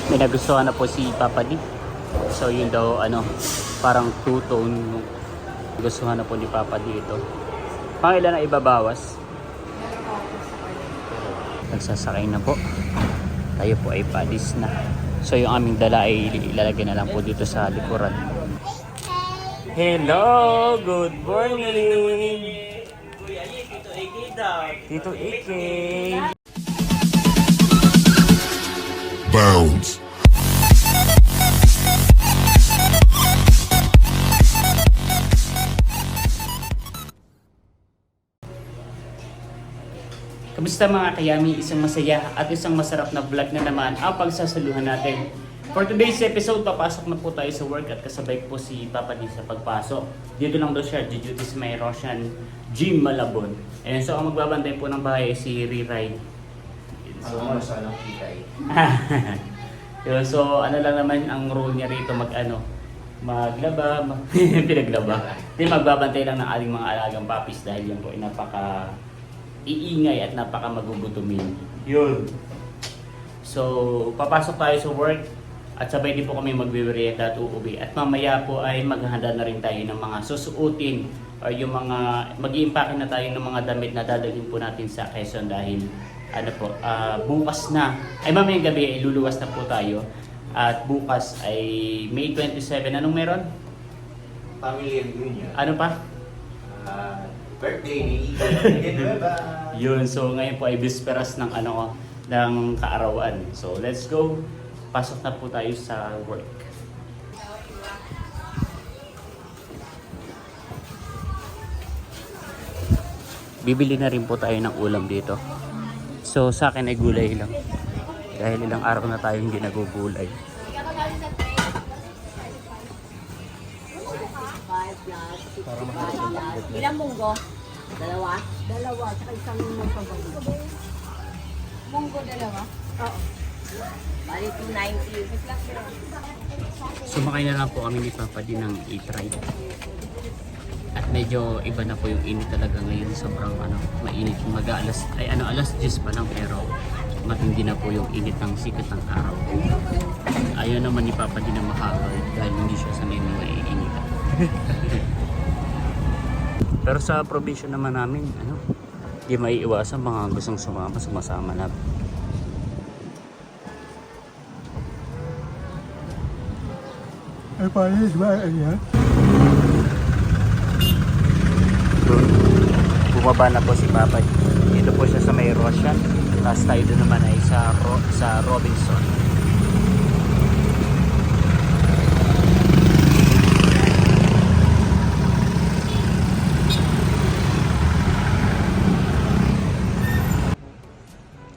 May nagustuhan na po si Papa D. So yun daw ano, parang two-tone. Gustuhan na po ni Papa D ito. Pangilan na ibabawas? Nagsasakay na po. Tayo po ay padis na. So yung aming dala ay ilalagay na lang po dito sa likuran. Hello! Good morning! Tito Ike daw. Tito Ike! Bounce. Kamusta mga kayami? Isang masaya at isang masarap na vlog na naman ang pagsasaluhan natin. For today's episode, papasok na po tayo sa work at kasabay po si Papa D sa pagpasok. Dito lang daw siya, duty sa may Roshan Gym Malabon. And so ang magbabantay po ng bahay ay si Riray. So, sanang kitay. Yun, so ano lang naman ang role niya rito maglaba, pinaglaba. Hindi, magbabantay lang ng ating mga alagang papis dahil yan po ay napaka iingay at napaka magugutumin. Yun. So, papasok tayo sa work at sabay din po kami magbiwirienda at uuwi. At mamaya po ay maghahanda na rin tayo ng mga susuotin or yung mga mag-iimpake na tayo ng mga damit na dadalhin po natin sa Quezon dahil ano po, bukas na, ay mamayang gabi ay luluwas na po tayo. At bukas ay May 27. Anong meron? Family reunion. Ano pa? Birthday ni Ika. Yun, so ngayon po ay bisperas ng ng kaarawan. So let's go. Pasok na po tayo sa work. Bibili na rin po tayo ng ulam dito. So sa akin ay gulay lang. Dahil ilang araw na tayo hindi nagugulay. Ilang munggo? Dalawa? Dalawa, tsaka isang magpabagod. Munggo dalawa? Oo. Bali 290. Sumakay na lang po kami ni Papa din ng e-ride. At medyo iba na po yung init talaga ngayon. Sobrang mainit yung alas 10 pa lang pero matindi na po yung init ng sikat ng araw. Ayaw naman ni Papa din na makakal dahil hindi siya sanay na naiinit. Pero sa provision naman namin, di maiiwasan mga gustong sumasama na. Ay, paano ba yan? Bumaba na po si Papa. Dito po siya sa may Roshan. Tapos tayo doon naman ay sa Robinson.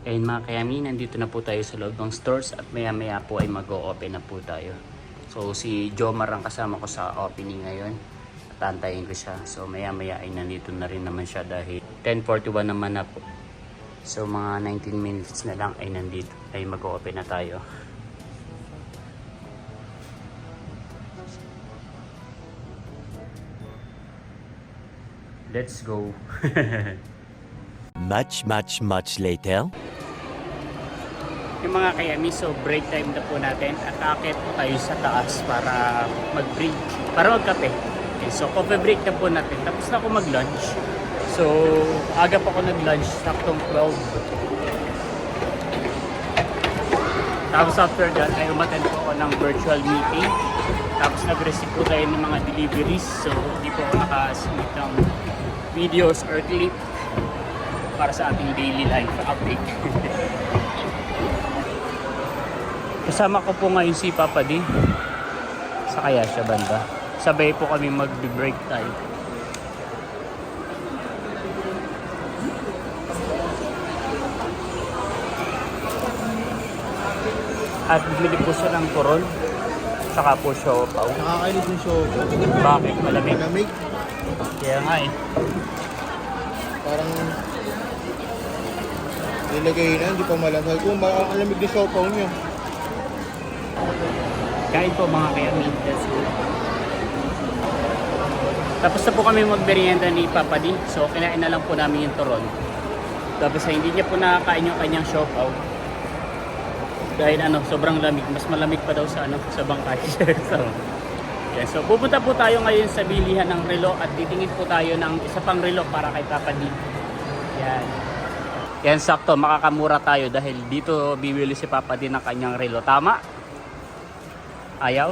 Ayun mga kayami, nandito na po tayo sa loob ng stores at maya maya po ay mag-o-open na po tayo. So si Jomar ang kasama ko sa opening ngayon. At antayin ko siya. So maya maya ay nandito na rin naman siya dahil 10:41 naman na po. So mga 19 minutes na lang ay nandito ay mag-o-open na tayo. Let's go. Much later. Yung mga kayami, so break time na po natin at aakyat po tayo sa taas para mag-break, para magkape. Okay, so coffee break na po natin. Tapos na ako mag-lunch. So aga pa ako nag-lunch, saktong 12. Tapos after that ay umattend po ako ng virtual meeting. Tapos nag-receive po tayo ng mga deliveries. So hindi po ako nakasubmit ng videos or clip para sa ating daily life update. Kasama ko po ngayon si Papa D. Sa kaya siya banda. Sabay po kami mag-break tayo. At bumili po siya ng turon. Saka po siopaw. Nakakainis yung show. Bakit? Malamig? Malamig. Kaya nga eh. Parang nilagay na, hindi pa malamig. Kung baka ang lamig na show niya. Kain po mga kayami. Let's go. Tapos na po kami magmerienda ni Papa D. So kinain na lang po namin yung turon. Tapos hindi niya po nakakain yung kanyang siopaw. Dahil sobrang lamig. Mas malamig pa daw sa sa Bangkay. So, yan. So pupunta po tayo ngayon sa bilihan ng relo at titingin po tayo ng isa pang relo para kay Papa D. Yan. Yan, sakto, makakamura tayo dahil dito bibili si Papa D ng kanyang relo. Tama? Ayaw?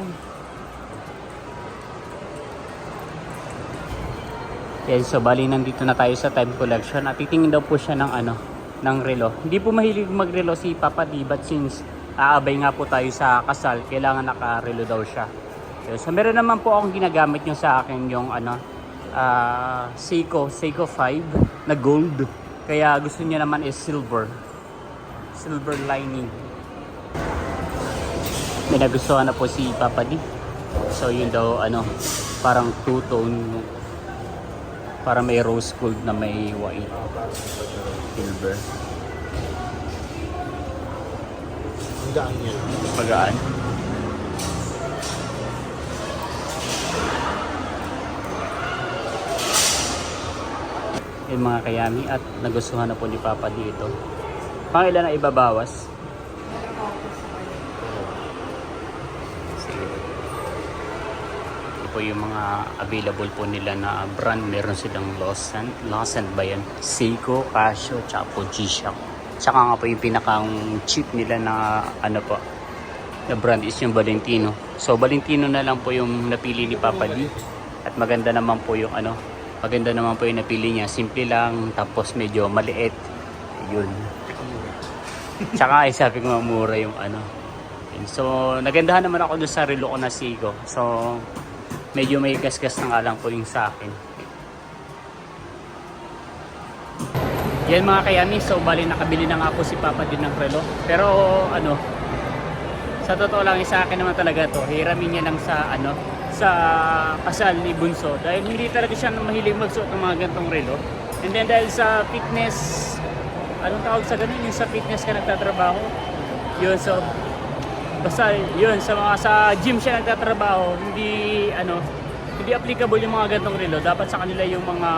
Yan, so bali nandito na tayo sa time collection at titingin daw po siya ng ng relo. Hindi po mahilig magrelo si Papa D, but since aabay nga po tayo sa kasal, kailangan naka-relo daw siya. So meron naman po akong ginagamit niya sa akin yung Seiko 5 na gold. Kaya gusto niya naman is silver lining. May nagustuhan na po si Papa D. So yun daw parang two-tone, para may rose gold na may white silver. Ang daan niya. Magaan. Yung mga kayami at nagustuhan na po ni Papa dito. Pangilan na ibabawas? Sige. Ito po yung mga available po nila na brand. Meron silang Lawson ba yan? Seiko, Casio, tsaka po G-Shock. Tsaka nga po yung pinakang cheap nila na na brand is yung Valentino. So Valentino na lang po yung napili ni Papa D. At maganda naman po yung yung napili niya. Simple lang, tapos medyo maliit. Yun. Tsaka sabi ko mura yung So nagandahan naman ako doon sa relo ko na Seiko. So medyo may gasgas na nga lang po yung sa akin. Yan mga kayami, so bali nakabili na nga po si Papa din ng relo. Pero sa totoo lang, sa akin naman talaga to, hiramin niya lang sa kasal ni Bunso. Dahil hindi talaga siya mahilig magsuot ng mga gantong relo. And then dahil sa fitness, anong tawag sa ganun? Yung sa fitness ka nagtatrabaho. Yun, so basta yun, sa gym siya nagtatrabaho, hindi applicable yung mga gantong relo. Dapat sa kanila yung mga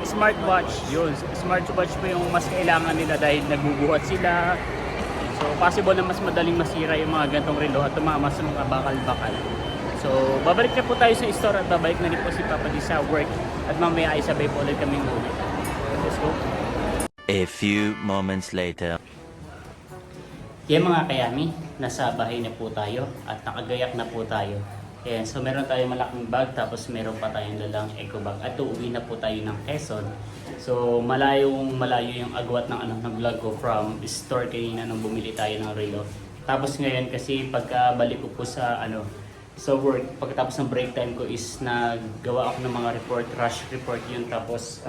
smartwatch. Yun, smartwatch po yung mas kailangan nila dahil nagbubuhat sila. So possible na mas madaling masira yung mga gantong relo at tumama sa mga bakal-bakal. So babalik na po tayo sa store at babalik na rin po si Papa di sa work. At mamaya ay sabay po ulit kaming uwi. Let's go. A few moments later. Yan mga kayami, nasa bahay na po tayo at nakagayak na po tayo. Ayan, so meron tayong malaking bag, tapos meron pa tayong dalang eco bag at uuwi na po tayo ng Quezon. So malayo yung agwat ng vlog ko from store kanina nung bumili tayo ng relo. Tapos ngayon kasi pagkabalik ko po sa sa work, pagkatapos ng break time ko is naggawa ako ng mga rush report yun. Tapos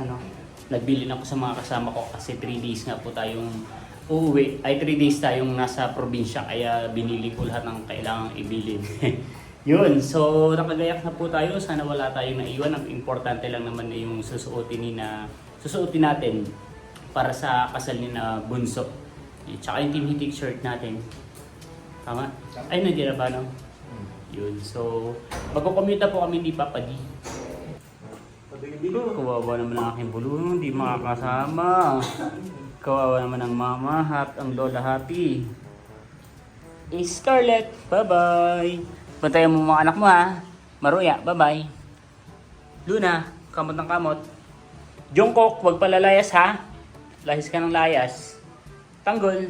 nagbili na ako sa mga kasama ko kasi 3 days nga po tayong uuwi. 3 days tayong nasa probinsya, kaya binili ko lahat ng kailangang ibilin. Yun, so nakagayak na po tayo. Sana wala tayong naiwan. Ang importante lang naman yung susuotin natin para sa kasal ni na Bunso. Tsaka yung Team Hitik shirt natin. Tama? Ay, nandiyan na ba no? Yun, so magkukomute po kami ni Papa D. Kawawa naman ang aking bulong, hindi makakasama. Kawawa naman ang mama at ang lola Happy. Scarlett, bye-bye! Bantayan mo mga anak mo ha. Maruya, bye-bye. Luna, kamot ng kamot. Jungkook, huwag palalayas ha. Lahis ka ng layas. Tanggol.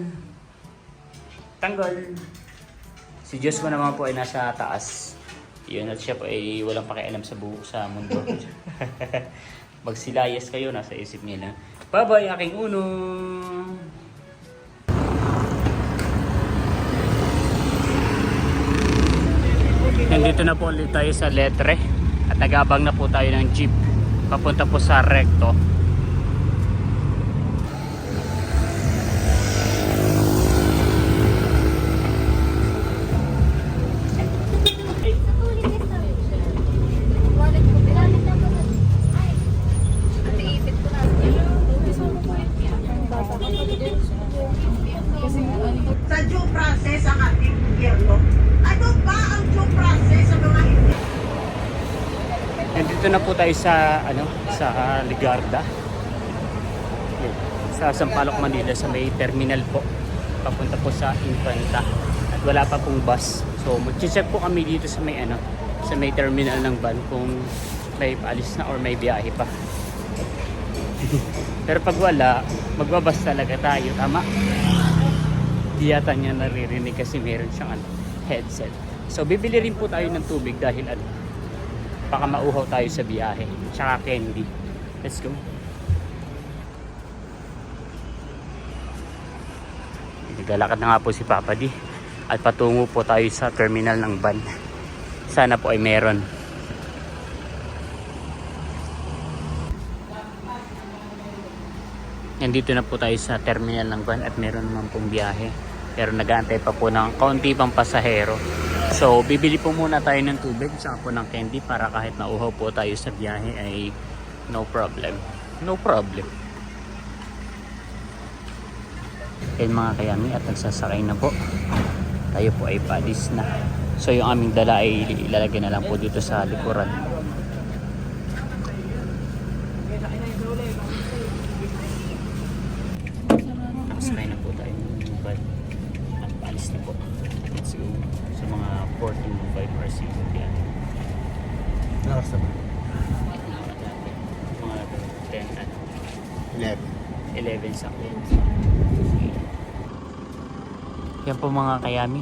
Si Joshua naman po ay nasa taas. Yun, at siya po ay walang pakialam sa mundo. Magsilayas kayo, nasa isip nila. Bye-bye, aking uno. Nandito na po ulit tayo sa Letre at nagabang na po tayo ng jeep papunta po sa Recto. Sa due process ang ating gobyerno. Ano ba ang due process sa mga hindi? Nandito na po tayo sa sa Ligarda. Sa Sampaloc, Manila, sa may terminal po. papunta po sa Infanta. At wala pa pong bus. So mag-check po kami dito sa may sa may terminal ng van kung may paalis na or may biyahe pa. Pero pag wala, magbabas talaga tayo, tama? Di yata niya naririnig kasi meron siyang headset. So bibili rin po tayo ng tubig dahil baka mauhaw tayo sa biyahe. Tsaka candy. Let's go. Naglalakad na nga po si Papa D. At patungo po tayo sa terminal ng van. Sana po ay meron. Nandito na po tayo sa terminal ng van at meron naman pong biyahe. Pero nag-aantay pa po ng kaunti pang pasahero. So bibili po muna tayo ng tubig saka po ng candy para kahit nauhaw po tayo sa biyahe ay no problem. No problem. Ayun mga kayami at nagsasakay na po. Tayo po ay paalis na. So yung aming dala ay ilalagay na lang po dito sa likuran. Nakasakay na po tayo ng van at paalis na po. Let's go sa mga 4 to 5 hours yung biyahe. Nakasta ba? Mga 10 at 11 sa akin. Yan po mga kayami.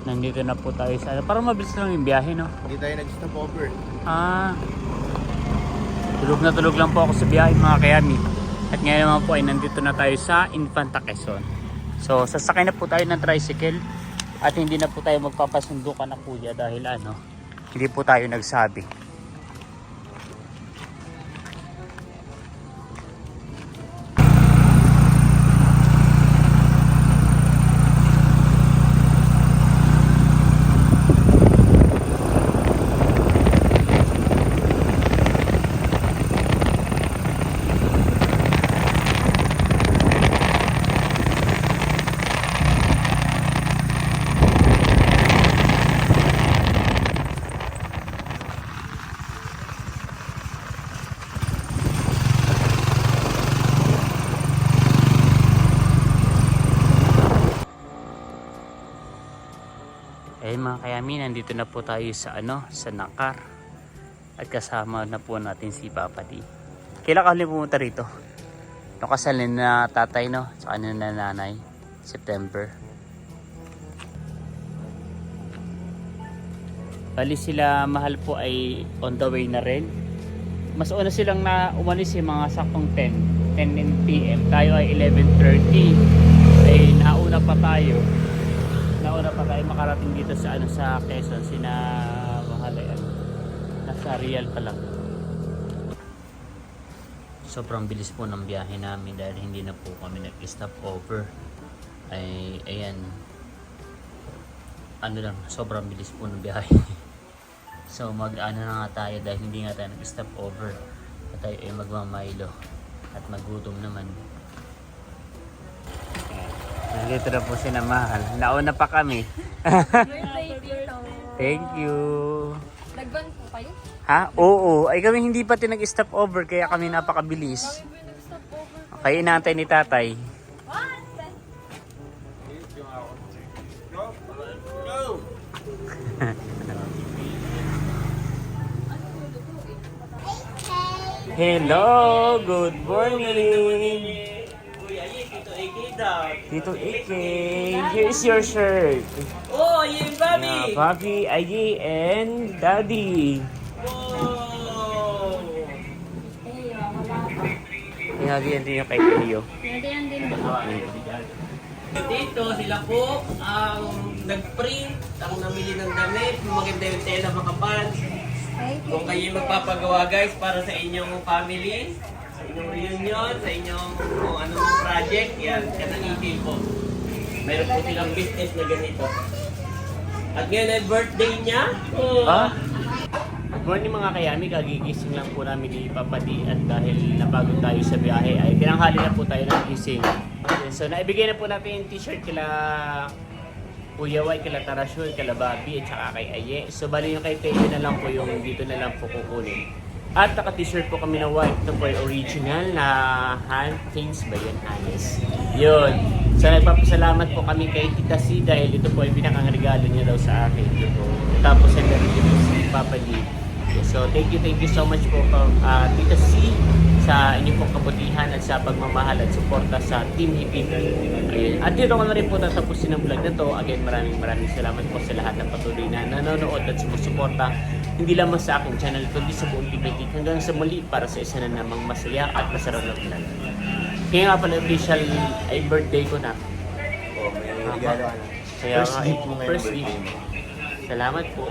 Nandito na po tayo sa... Parang mabilis lang yung biyahe, no? Hindi tayo nag-stop over. Tulog lang po ako sa biyahe mga kayami. At ngayon naman po ay nandito na tayo sa Infanta Quezon. So sasakay na po tayo ng tricycle. At hindi na po tayo magpapasundukan na kuya dahil hindi po tayo nagsabi. Eh mga kayami, nandito na po tayo sa sa Nakar. At kasama na po natin si Papa D. Kailan ka ulit pumunta rito? Nung kasal na tatay, no? Tsaka na nanay. September. Bali sila mahal po ay on the way na rin. Mas una silang umalis mga saktong 10 PM. Tayo ay 11:30. Ay nauna pa tayo makarating dito sa sa Quezon. Sina mahal ay nasa Real pa lang. Sobrang bilis po ng biyahe namin dahil hindi na po kami nag-stop over. Ay ayan, sobrang bilis po ng biyahe. So na nga tayo dahil hindi nga tayo nag-stop over. At tayo ay magmamaylo at magutom naman. Nandito na po si na mahal. Nauna pa kami. Thank you. Nag-van po kayo? Ha? Oo. Ay kami hindi pa nag-stop over kaya kami napakabilis. Kaya inaantay ni tatay. Hello, good morning. Tito Ike, here's your shirt. Oh, yun, Bobby! Papi, Ayi, and Daddy. Oh! Yan din yung kay Leo. Dito, sila po ang nag-print, ang namili ng damit, maganda yung tela mga pants. Kung kayo magpapagawa guys para sa inyong family, sa inyong reunion, sa inyong kung anong project, yan, kanang email po. Meron po silang business na ganito. At ngayon ay birthday niya. Oh. Good morning mga kayami, kagigising lang po namin ni Papa D at dahil napagod tayo sa biyahe ay tinanghali na po tayo ng gising. So naibigay na po natin yung t-shirt kila Kuya White, kila Tarasyon, kila Bobby at saka kay Aye. So bali yung kay Teo na lang po yung dito na lang po kukunin. At naka-t-shirt po kami na white. Ito po yung original na hand things ba yun, Hannes? Yun. So nagpapasalamat po kami kay Tita C dahil ito po ay pinakang regalo niya daw sa akin. Ito po. Tapos ang dami ito si Papa Lee. So thank you so much po Tita C sa inyong pong kabutihan at sa pagmamahal at suporta sa Team Hipin. Ayun. At dito ko na rin po tatapusin ang vlog na to. Again, maraming salamat po sa lahat ng patuloy na nanonood at sumusuporta. Hindi lamang sa aking channel, kundi sa buong Tibetik. Hanggang sa muli para sa isa na namang masaya at masarap na vlog. Kaya nga pala official ay birthday ko na. Oh, may regalo ka na. Kaya First nga, gift mo ngayon, first birthday gift. mo. Salamat po.